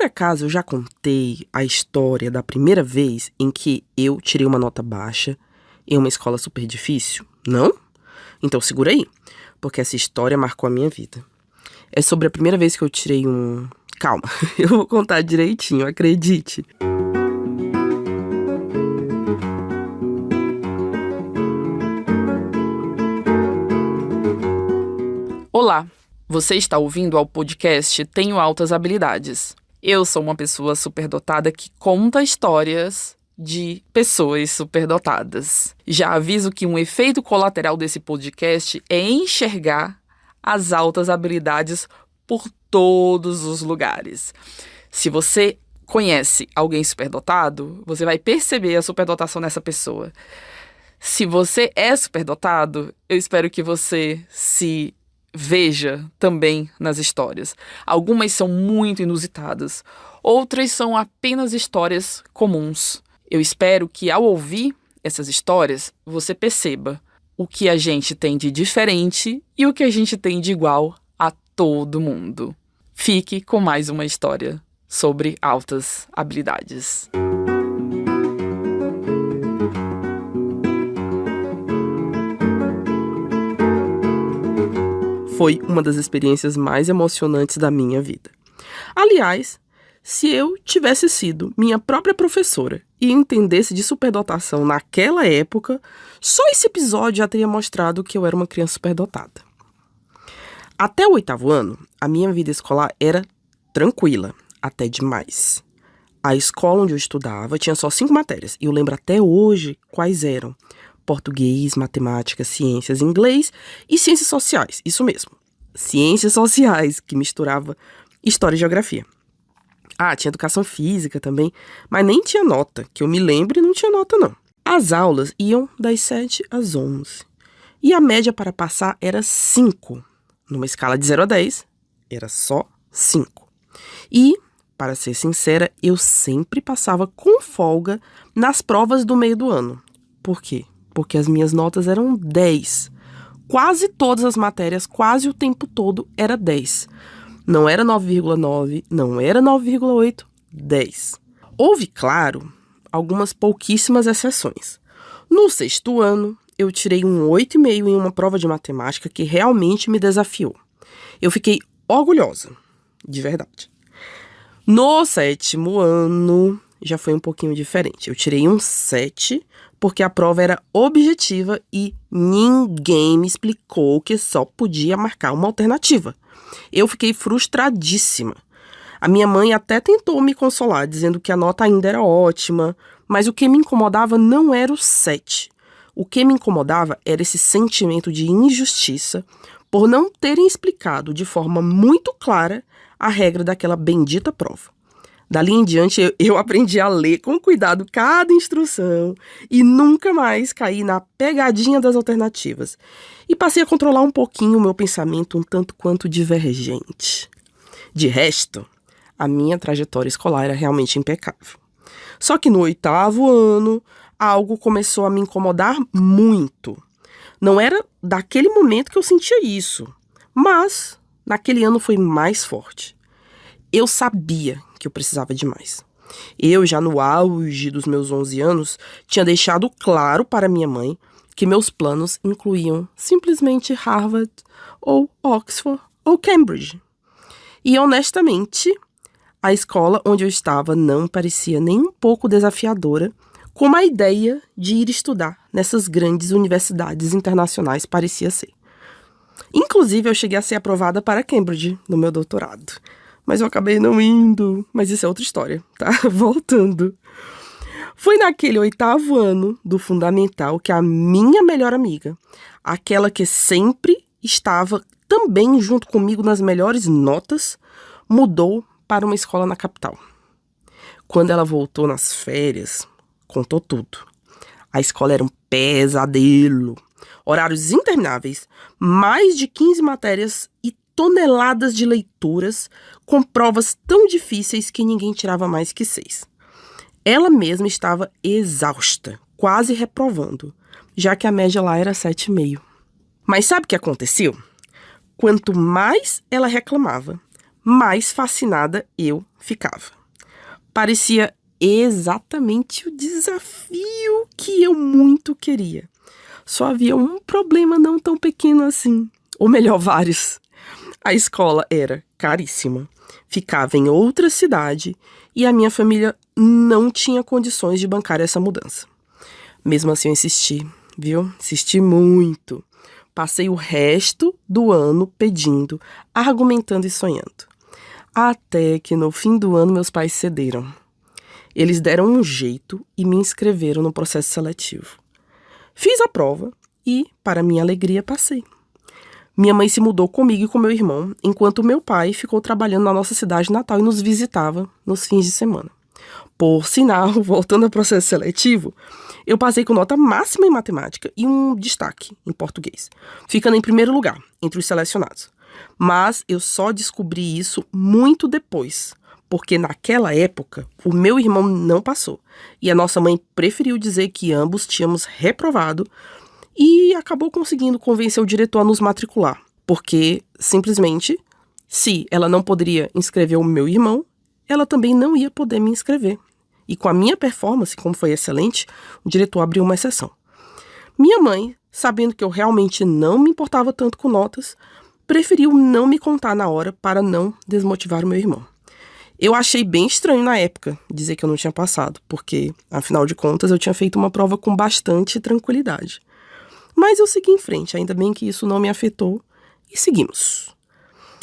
acaso eu já contei a história da primeira vez em que eu tirei uma nota baixa em uma escola super difícil? Não? Então segura aí, porque essa história marcou a minha vida. É sobre a primeira vez que eu tirei um... Calma, eu vou contar direitinho, acredite. Olá, você está ouvindo ao podcast Tenho Altas Habilidades. Eu sou uma pessoa superdotada que conta histórias de pessoas superdotadas. Já aviso que um efeito colateral desse podcast é enxergar as altas habilidades por todos os lugares. Se você conhece alguém superdotado, você vai perceber a superdotação nessa pessoa. Se você é superdotado, eu espero que você se veja também nas histórias. Algumas são muito inusitadas, outras são apenas histórias comuns. Eu espero que ao ouvir essas histórias, você perceba o que a gente tem de diferente e o que a gente tem de igual a todo mundo. Fique com mais uma história sobre altas habilidades. Foi uma das experiências mais emocionantes da minha vida. Aliás, se eu tivesse sido minha própria professora e entendesse de superdotação naquela época, só esse episódio já teria mostrado que eu era uma criança superdotada. Até o 8º ano, a minha vida escolar era tranquila, até demais. A escola onde eu estudava tinha só 5 matérias, e eu lembro até hoje quais eram: português, matemática, ciências, inglês e ciências sociais. Isso mesmo, ciências sociais, que misturava história e geografia. Tinha educação física também, mas nem tinha nota, que eu me lembre, não tinha nota não. As aulas iam das 7 às 11, e a média para passar era 5. Numa escala de 0 a 10, era só 5. E, para ser sincera, eu sempre passava com folga nas provas do meio do ano. Por quê? Porque as minhas notas eram 10. Quase todas as matérias, quase o tempo todo, era 10. Não era 9,9, não era 9,8, 10. Houve, claro, algumas pouquíssimas exceções. No 6º ano, eu tirei um 8,5 em uma prova de matemática que realmente me desafiou. Eu fiquei orgulhosa, de verdade. No 7º ano, já foi um pouquinho diferente. Eu tirei um 7, porque a prova era objetiva e ninguém me explicou que só podia marcar uma alternativa. Eu fiquei frustradíssima. A minha mãe até tentou me consolar, dizendo que a nota ainda era ótima, mas o que me incomodava não era o 7. O que me incomodava era esse sentimento de injustiça por não terem explicado de forma muito clara a regra daquela bendita prova. Dali em diante, eu aprendi a ler com cuidado cada instrução e nunca mais caí na pegadinha das alternativas. E passei a controlar um pouquinho o meu pensamento um tanto quanto divergente. De resto, a minha trajetória escolar era realmente impecável. Só que no 8º ano, algo começou a me incomodar muito. Não era daquele momento que eu sentia isso, mas naquele ano foi mais forte. Eu sabia que eu precisava de mais. Eu, já no auge dos meus 11 anos, tinha deixado claro para minha mãe que meus planos incluíam simplesmente Harvard, ou Oxford, ou Cambridge. E, honestamente, a escola onde eu estava não parecia nem um pouco desafiadora, como a ideia de ir estudar nessas grandes universidades internacionais parecia ser. Inclusive, eu cheguei a ser aprovada para Cambridge no meu doutorado. Mas eu acabei não indo. Mas isso é outra história, tá? Voltando. Foi naquele 8º ano do fundamental que a minha melhor amiga, aquela que sempre estava também junto comigo nas melhores notas, mudou para uma escola na capital. Quando ela voltou nas férias, contou tudo. A escola era um pesadelo. Horários intermináveis, mais de 15 matérias e toneladas de leituras, com provas tão difíceis que ninguém tirava mais que 6. Ela mesma estava exausta, quase reprovando, já que a média lá era 7,5. Mas sabe o que aconteceu? Quanto mais ela reclamava, mais fascinada eu ficava. Parecia exatamente o desafio que eu muito queria. Só havia um problema não tão pequeno assim, ou melhor, vários. A escola era caríssima, ficava em outra cidade e a minha família não tinha condições de bancar essa mudança. Mesmo assim eu insisti, viu? Insisti muito. Passei o resto do ano pedindo, argumentando e sonhando. Até que no fim do ano meus pais cederam. Eles deram um jeito e me inscreveram no processo seletivo. Fiz a prova e, para minha alegria, passei. Minha mãe se mudou comigo e com meu irmão, enquanto meu pai ficou trabalhando na nossa cidade natal e nos visitava nos fins de semana. Por sinal, voltando ao processo seletivo, eu passei com nota máxima em matemática e um destaque em português, ficando em primeiro lugar entre os selecionados. Mas eu só descobri isso muito depois, porque naquela época o meu irmão não passou e a nossa mãe preferiu dizer que ambos tínhamos reprovado e acabou conseguindo convencer o diretor a nos matricular, porque simplesmente, se ela não poderia inscrever o meu irmão, ela também não ia poder me inscrever. E com a minha performance, como foi excelente, o diretor abriu uma exceção. Minha mãe, sabendo que eu realmente não me importava tanto com notas, preferiu não me contar na hora para não desmotivar o meu irmão. Eu achei bem estranho na época dizer que eu não tinha passado, porque, afinal de contas, eu tinha feito uma prova com bastante tranquilidade. Mas eu segui em frente, ainda bem que isso não me afetou, e seguimos.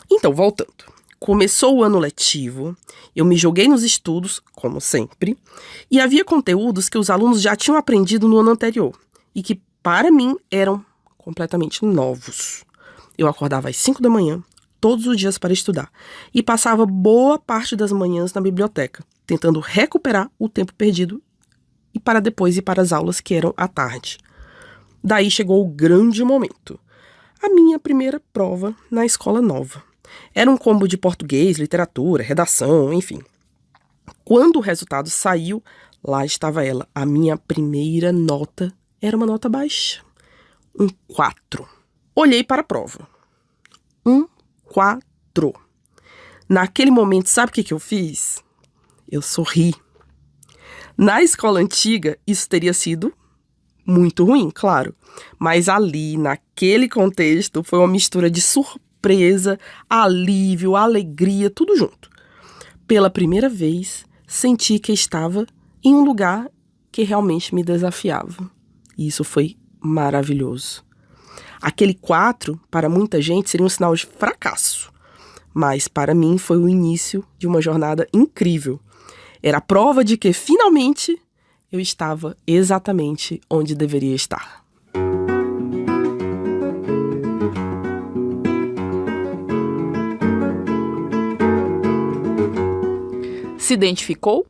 Então, voltando. Começou o ano letivo, eu me joguei nos estudos, como sempre, e havia conteúdos que os alunos já tinham aprendido no ano anterior, e que, para mim, eram completamente novos. Eu acordava às 5 da manhã, todos os dias para estudar, e passava boa parte das manhãs na biblioteca, tentando recuperar o tempo perdido, e para depois ir para as aulas que eram à tarde. Daí chegou o grande momento, a minha primeira prova na escola nova. Era um combo de português, literatura, redação, enfim. Quando o resultado saiu, lá estava ela. A minha primeira nota era uma nota baixa. Um 4. Olhei para a prova. 4. Naquele momento, sabe o que eu fiz? Eu sorri. Na escola antiga, isso teria sido muito ruim, claro. Mas ali, naquele contexto, foi uma mistura de surpresa, alívio, alegria, tudo junto. Pela primeira vez, senti que estava em um lugar que realmente me desafiava. E isso foi maravilhoso. Aquele 4, para muita gente, seria um sinal de fracasso. Mas, para mim, foi o início de uma jornada incrível. Era a prova de que, finalmente, eu estava exatamente onde deveria estar. Se identificou?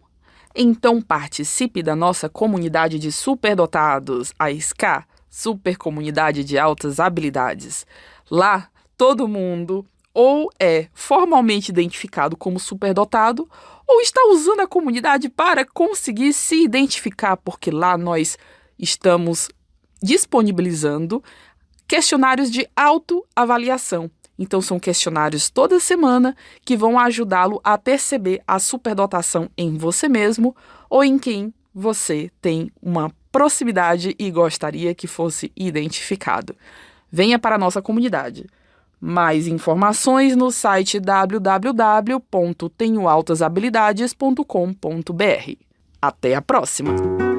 Então participe da nossa comunidade de superdotados, a SCA, Super Comunidade de Altas Habilidades. Lá, todo mundo ou é formalmente identificado como superdotado ou está usando a comunidade para conseguir se identificar, porque lá nós estamos disponibilizando questionários de autoavaliação. Então, são questionários toda semana que vão ajudá-lo a perceber a superdotação em você mesmo ou em quem você tem uma proximidade e gostaria que fosse identificado. Venha para a nossa comunidade. Mais informações no site www.tenhoaltasabilidades.com.br. Até a próxima!